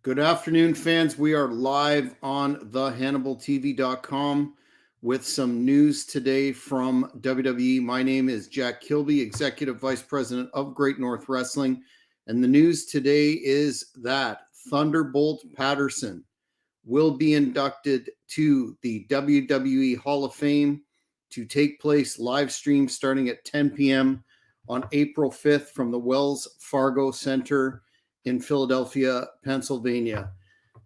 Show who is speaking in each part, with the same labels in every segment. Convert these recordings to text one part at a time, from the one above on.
Speaker 1: Good afternoon, fans. We are live on thehannibaltv.com with some news today from WWE. My name is Jack Kilby, Executive Vice President of Great North Wrestling. And the news today is that Thunderbolt Patterson will be inducted to the WWE Hall of Fame to take place live stream starting at 10 p.m. on April 5th from the Wells Fargo Center in Philadelphia, Pennsylvania.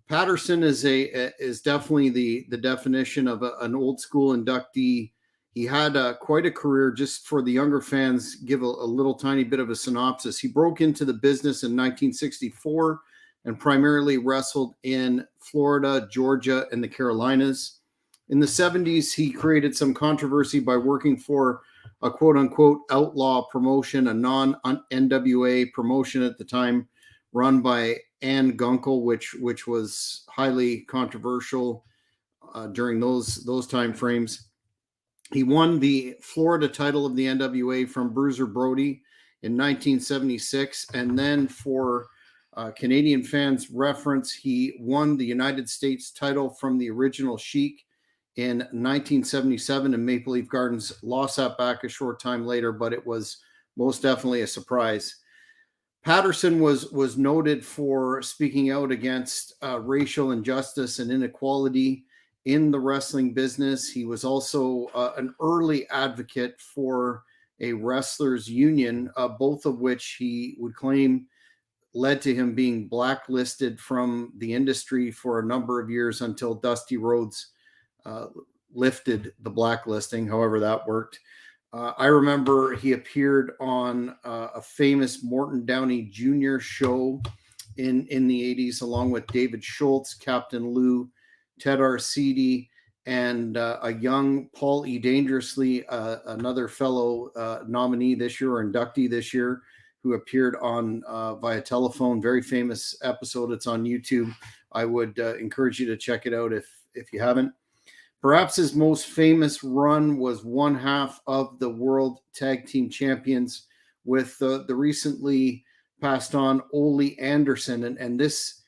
Speaker 1: Patterson is definitely the definition of an old school inductee. He had quite a career. Just for the younger fans, give a little tiny bit of a synopsis. He broke into the business in 1964 and primarily wrestled in Florida, Georgia, and the Carolinas. In the 70s, he created some controversy by working for a quote-unquote outlaw promotion, a non-NWA promotion at the time, run by Ann Gunkel, which was highly controversial during those time frames. He won the Florida title of the NWA from Bruiser Brody in 1976, and then for Canadian fans' reference, he won the United States title from the original Sheik in 1977 in Maple Leaf Gardens. Lost that back a short time later, but it was most definitely a surprise. Patterson was noted for speaking out against racial injustice and inequality in the wrestling business. He was also an early advocate for a wrestlers union, both of which he would claim led to him being blacklisted from the industry for a number of years until Dusty Rhodes lifted the blacklisting, however that worked. I remember he appeared on a famous Morton Downey Jr. show in the 80s, along with David Schultz, Captain Lou, Ted Arcidi, and a young Paul E. Dangerously, another fellow nominee this year or inductee this year, who appeared on via telephone. Very famous episode. It's on YouTube. I would encourage you to check it out if you haven't. Perhaps his most famous run was one half of the World Tag Team Champions with the recently passed on Ole Anderson. And this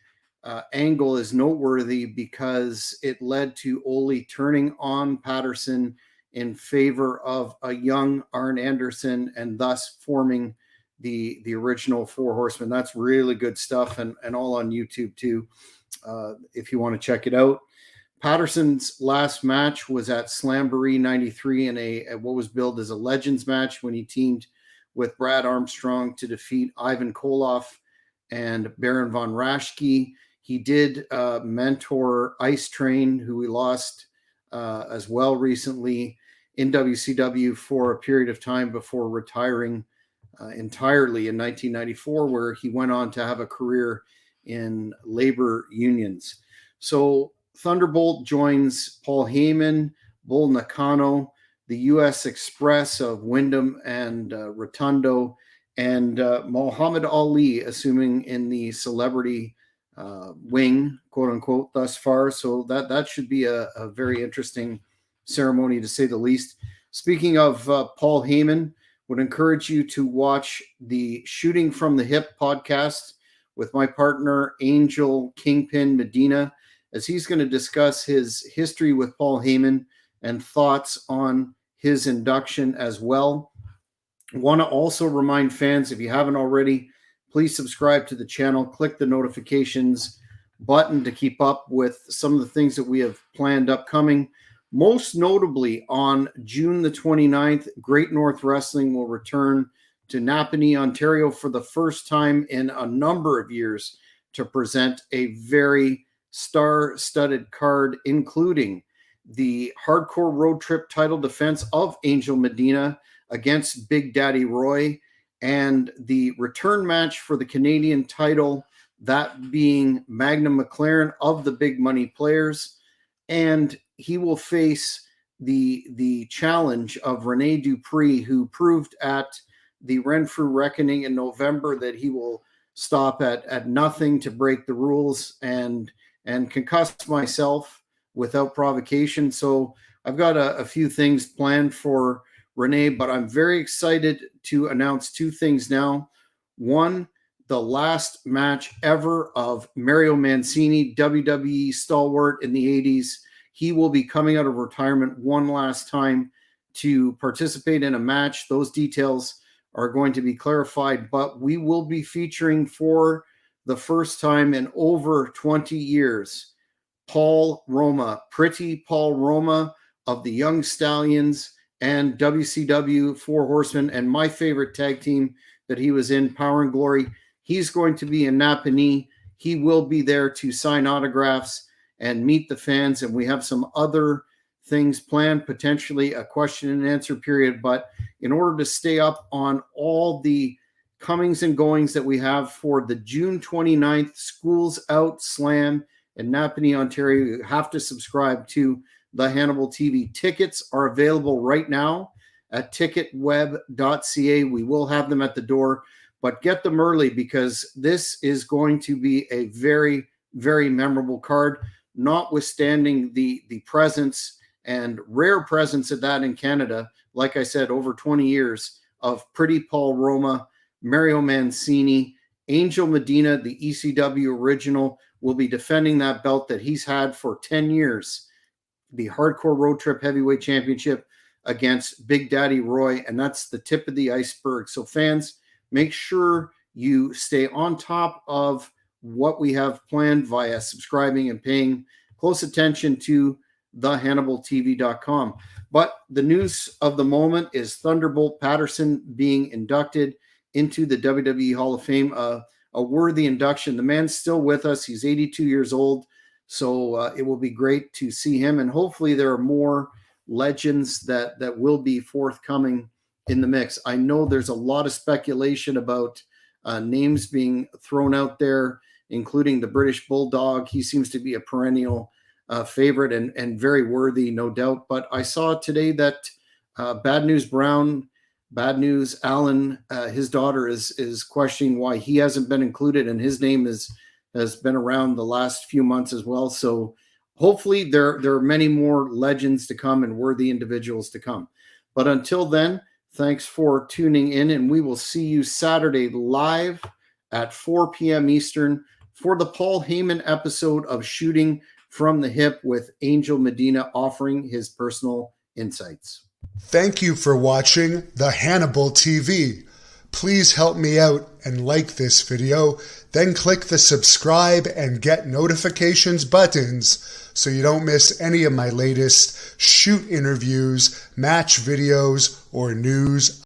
Speaker 1: angle is noteworthy because it led to Ole turning on Patterson in favor of a young Arn Anderson and thus forming the original Four Horsemen. That's really good stuff and all on YouTube too, if you want to check it out. Patterson's last match was at Slamboree 93 in a what was billed as a Legends match when he teamed with Brad Armstrong to defeat Ivan Koloff and Baron von Raschke. He did mentor Ice Train, who we lost as well recently in WCW for a period of time before retiring entirely in 1994, where he went on to have a career in labor unions. So Thunderbolt joins Paul Heyman, Bull Nakano, the U.S. Express of Wyndham and Rotundo, and Muhammad Ali, assuming in the celebrity wing, quote unquote, thus far. So that should be a very interesting ceremony, to say the least. Speaking of Paul Heyman, would encourage you to watch the Shooting from the Hip podcast with my partner, Angel Kingpin Medina, as he's going to discuss his history with Paul Heyman and thoughts on his induction as well. I want to also remind fans, if you haven't already, please subscribe to the channel, click the notifications button to keep up with some of the things that we have planned upcoming. Most notably, on June the 29th, Great North Wrestling will return to Napanee, Ontario for the first time in a number of years to present a very star-studded card, including the Hardcore Road Trip title defense of Angel Medina against Big Daddy Roy, and the return match for the Canadian title, that being Magnum McLaren of the Big Money Players. And he will face the challenge of Rene Dupree, who proved at the Renfrew Reckoning in November that he will stop at nothing to break the rules and concuss myself without provocation. So I've got a few things planned for Rene, but I'm very excited to announce two things now. One, the last match ever of Mario Mancini, WWE stalwart in the 80s. He will be coming out of retirement one last time to participate in a match. Those details are going to be clarified, but we will be featuring for the first time in over 20 years, Paul Roma, Pretty Paul Roma of the Young Stallions and WCW Four Horsemen, and my favorite tag team that he was in, Power and Glory. He's going to be in Napanee. He will be there to sign autographs and meet the fans, and we have some other things planned, potentially a question and answer period. But in order to stay up on all the comings and goings that we have for the June 29th Schools Out Slam in Napanee, Ontario, you have to subscribe to the Hannibal TV. Tickets are available right now at ticketweb.ca. We will have them at the door, but get them early because this is going to be a very, very memorable card, notwithstanding the presence and rare presence of that in Canada. Like I said, over 20 years of Pretty Paul Roma, Mario Mancini, Angel Medina, the ECW original, will be defending that belt that he's had for 10 years, the Hardcore Road Trip Heavyweight Championship against Big Daddy Roy, and that's the tip of the iceberg. So fans, make sure you stay on top of what we have planned via subscribing and paying close attention to thehannibaltv.com. But the news of the moment is Thunderbolt Patterson being inducted into the WWE Hall of Fame, a worthy induction. The man's still with us. He's 82 years old, so it will be great to see him, and hopefully there are more legends that will be forthcoming in the mix. I know there's a lot of speculation about names being thrown out there, including the British Bulldog. He seems to be a perennial favorite and very worthy, no doubt. But I saw today that Bad News Brown, Bad News Allen, his daughter is questioning why he hasn't been included, and his name has been around the last few months as well. So hopefully there are many more legends to come and worthy individuals to come. But until then, thanks for tuning in, and we will see you Saturday live at 4 p.m. Eastern for the Paul Heyman episode of Shooting from the Hip with Angel Medina offering his personal insights.
Speaker 2: Thank you for watching the Hannibal TV. Please help me out and like this video, then click the subscribe and get notifications buttons so you don't miss any of my latest shoot interviews, match videos, or news